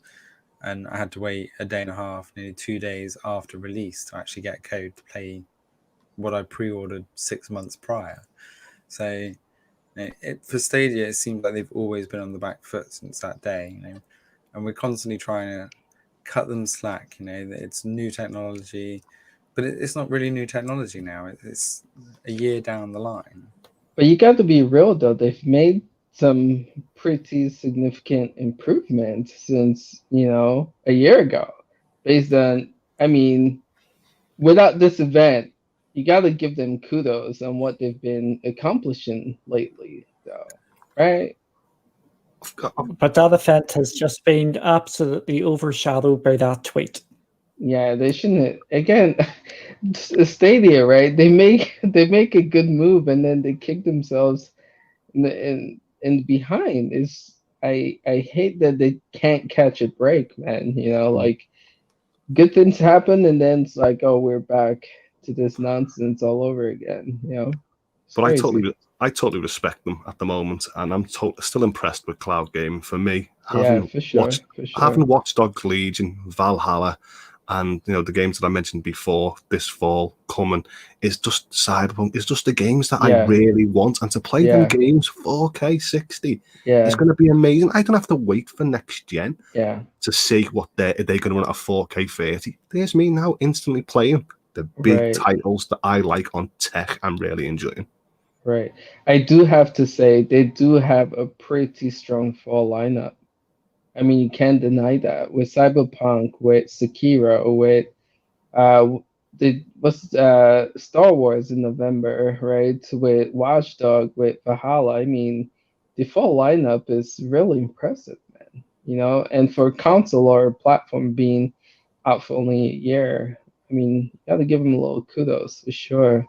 And I had to wait a day and a half, nearly 2 days after release to actually get code to play what I pre-ordered 6 months prior. So for Stadia, it seems like they've always been on the back foot since that day. And we're constantly trying to cut them slack. It's new technology, but it's not really new technology now. It's a year down the line. But you got to be real though. They've made some pretty significant improvements since a year ago. Based on, I mean, without this event, you got to give them kudos on what they've been accomplishing lately, though, right? But that event has just been absolutely overshadowed by that tweet. Yeah, they shouldn't. Again, Stadia, right? They make a good move and then they kick themselves in behind. I hate that they can't catch a break, man. Like good things happen and then it's like, oh, we're back to this nonsense all over again. It's But crazy. I totally respect them at the moment, and I'm still impressed with cloud gaming. For me, Yeah, having for sure. Watch Dogs Legion, Valhalla, and the games that I mentioned before this fall coming is just Cyberpunk. It's just the games that I really want, and to play them games 4K 60 is going to be amazing. I don't have to wait for next gen to see what they're going to run at a 4K 30. There's me now instantly playing the big titles that I like on tech. I'm really enjoying. Right. I do have to say they do have a pretty strong fall lineup. I mean, you can't deny that with Cyberpunk, with Sekiro, with Star Wars in November, right? With Watchdog, with Valhalla. I mean, the fall lineup is really impressive, man. And for console or platform being out for only a year, I mean, you got to give them a little kudos for sure.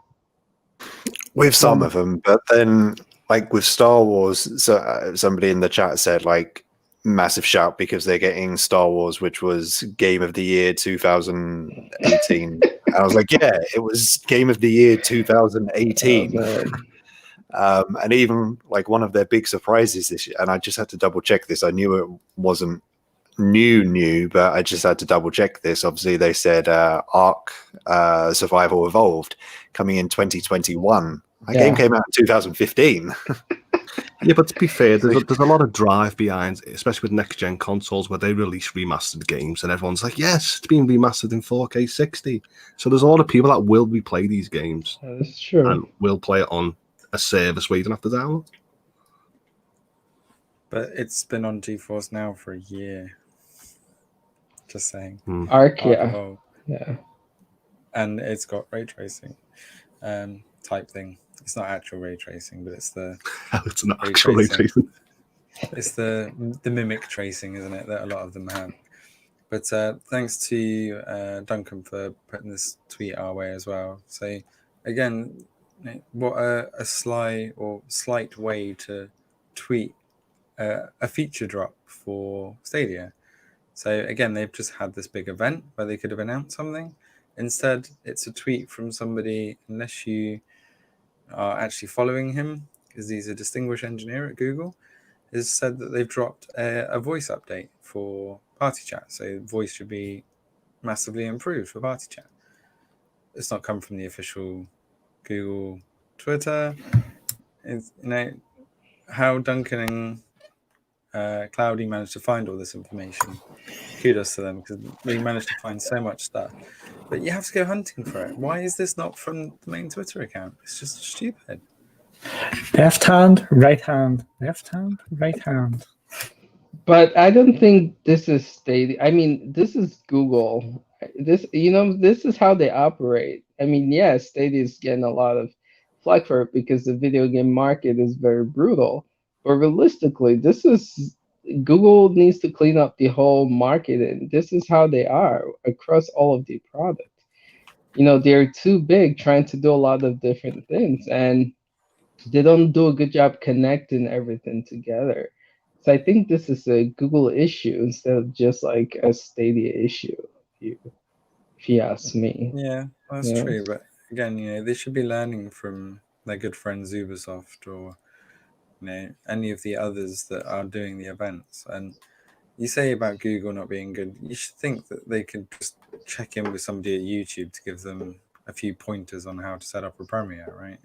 With some of them, but then like with Star Wars, so somebody in the chat said like massive shout because they're getting Star Wars, which was Game of the Year 2018 And I was like, yeah, it was Game of the Year 2018. Oh, man. And even like one of their big surprises this year, and I just had to double check this. I knew it wasn't new, but I just had to double check this. Obviously, they said Ark Survival Evolved coming in 2021. That game came out in 2015. Yeah, but to be fair, there's a lot of drive behind, especially with next-gen consoles, where they release remastered games, and everyone's like, yes, it's being remastered in 4K 60. So there's a lot of people that will replay these games. That's true. And will play it on a service where you don't have to download. But it's been on GeForce Now for a year. Just saying. Arc, Arc yeah. Evolved. Yeah. And it's got ray tracing type thing. It's not actual ray tracing, but it's the It's not actual ray tracing. It's the mimic tracing, isn't it, that a lot of them have. But thanks to Duncan for putting this tweet our way as well. So again, what a slight way to tweet a feature drop for Stadia. So again, they've just had this big event where they could have announced something. Instead, it's a tweet from somebody, unless you are actually following him, because he's a distinguished engineer at Google, has said that they've dropped a voice update for party chat. So voice should be massively improved for party chat. It's not come from the official Google Twitter. It's, how Duncan and Cloudy managed to find all this information. Kudos to them, because they managed to find so much stuff. But you have to go hunting for it. Why is this not from the main Twitter account? It's just stupid. Left hand, right hand, left hand, right hand. But I don't think this is Stadia. I mean, this is Google. This is how they operate. I mean, yes, Stadia is getting a lot of flack for it because the video game market is very brutal. But realistically, Google needs to clean up the whole market, and this is how they are across all of the products. They're too big, trying to do a lot of different things, and they don't do a good job connecting everything together. So I think this is a Google issue instead of just like a Stadia issue, if you ask me. Yeah, that's true. But again, they should be learning from their good friends Ubisoft or any of the others that are doing the events. And you say about Google not being good, you should think that they could just check in with somebody at YouTube to give them a few pointers on how to set up a Premiere, right?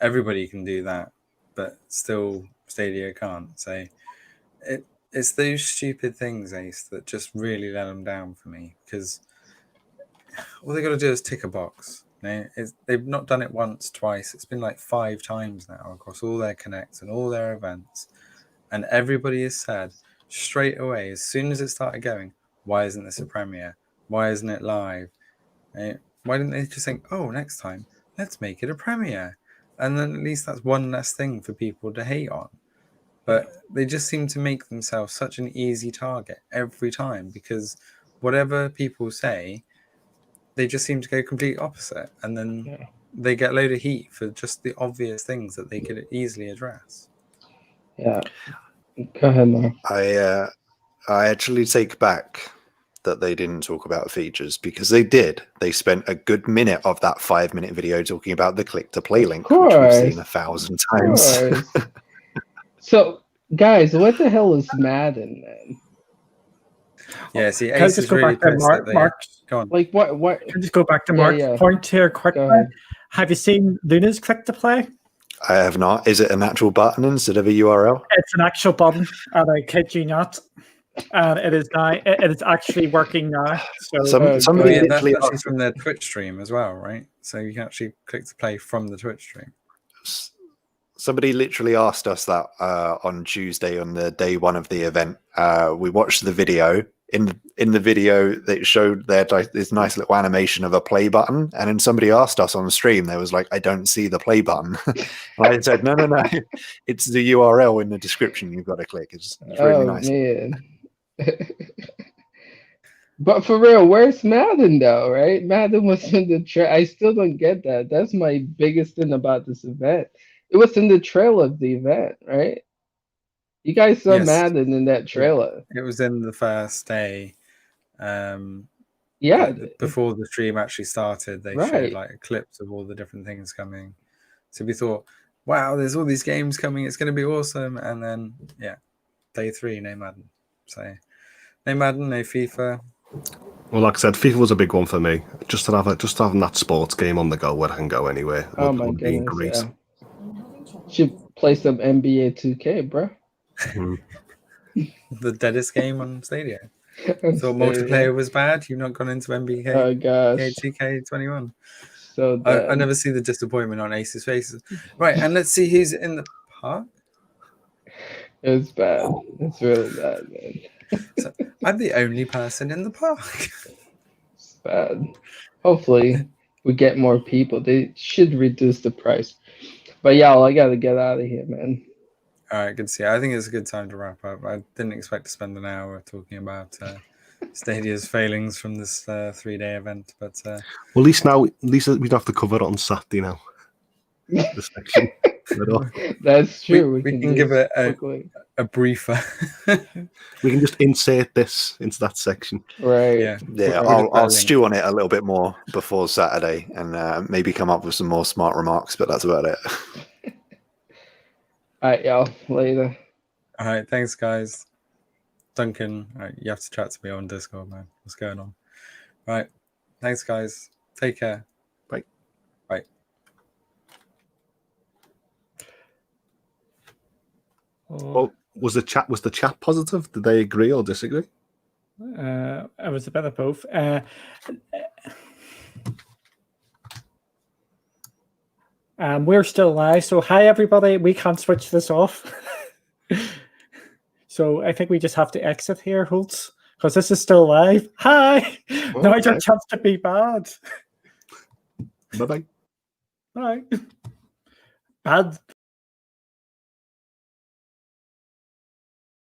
Everybody can do that, but still Stadia can't. So it's those stupid things, Ace, that just really let them down for me, because all they got to do is tick a box. They've not done it once, twice. It's been like 5 times now across all their connects and all their events. And everybody has said straight away, as soon as it started going, why isn't this a premiere? Why isn't it live? Why didn't they just think, oh, next time, let's make it a premiere? And then at least that's one less thing for people to hate on. But they just seem to make themselves such an easy target every time, because whatever people say, they just seem to go complete opposite, and then they get a load of heat for just the obvious things that they could easily address. Yeah. Go ahead, Mark. I actually take back that they didn't talk about features, because they did. They spent a good minute of that 5-minute video talking about the click-to-play link, which we've seen 1,000 times. So, guys, what the hell is Madden, then? Yeah, see, Can I Ace just is go really back to pissed Mark? that Mark, go on. Like, what? can I just go back to Mark's point here quickly? ahead. Have you seen Luna's click to play? I have not. Is it an actual button instead of a URL? It's an actual button, and I kid you not. And it is now. It is actually working now. So Somebody that's literally actually asked, from their Twitch stream as well, right? So you can actually click to play from the Twitch stream. somebody literally asked us that on Tuesday, on the day one of the event. We watched the video. In the video, they showed this nice little animation of a play button, and then somebody asked us on stream. They was like, "I don't see the play button." And I said, "No, it's the URL in the description. You've got to click. It's really nice." Man. But for real, where's Madden though? Right? Madden was in the I still don't get that. That's my biggest thing about this event. It was in the trailer of the event, right? You guys saw Yes. Madden in that trailer. It was in the first day. Yeah, before the stream actually started, they showed right. like clips of all the different things coming. So we thought, wow, there's all these games coming. It's going to be awesome. And then, yeah, day 3, no Madden. So no Madden, no FIFA. Well, like I said, FIFA was a big one for me. Just having that sports game on the go where I can go anywhere. Oh would my be goodness, great. yeah. Should play some NBA 2K, bro. The deadest game on Stadia. On Thought Stadia. multiplayer was bad. You've not gone into NBA Oh gosh, 2K21. so dead. I never see the disappointment on Ace's faces. Right, and let's see who's in the park. It's bad. It's really bad, man. So I'm the only person in the park. It's bad. Hopefully, we get more people. They should reduce the price. But y'all, I gotta get out of here, man. All right, good to see you. I think it's a good time to wrap up. I didn't expect to spend an hour talking about Stadia's failings from this 3-day event, but well, at least we don't have to cover it on Saturday now. The section. That's true. We can give it a briefer. We can just insert this into that section. Right. Yeah. I'll stew on it a little bit more before Saturday and maybe come up with some more smart remarks, but that's about it. All right, y'all. Later. All right, thanks, guys. Duncan, you have to chat to me on Discord, man. What's going on? All right, thanks, guys. Take care. Bye. Bye. Well, was the chat positive? Did they agree or disagree? It was a bit of both. We're still live, so hi everybody. We can't switch this off. So I think we just have to exit here, Holtz, because this is still live. Hi! Okay. Now your chance to be bad. Bye-bye. Bye. Bad.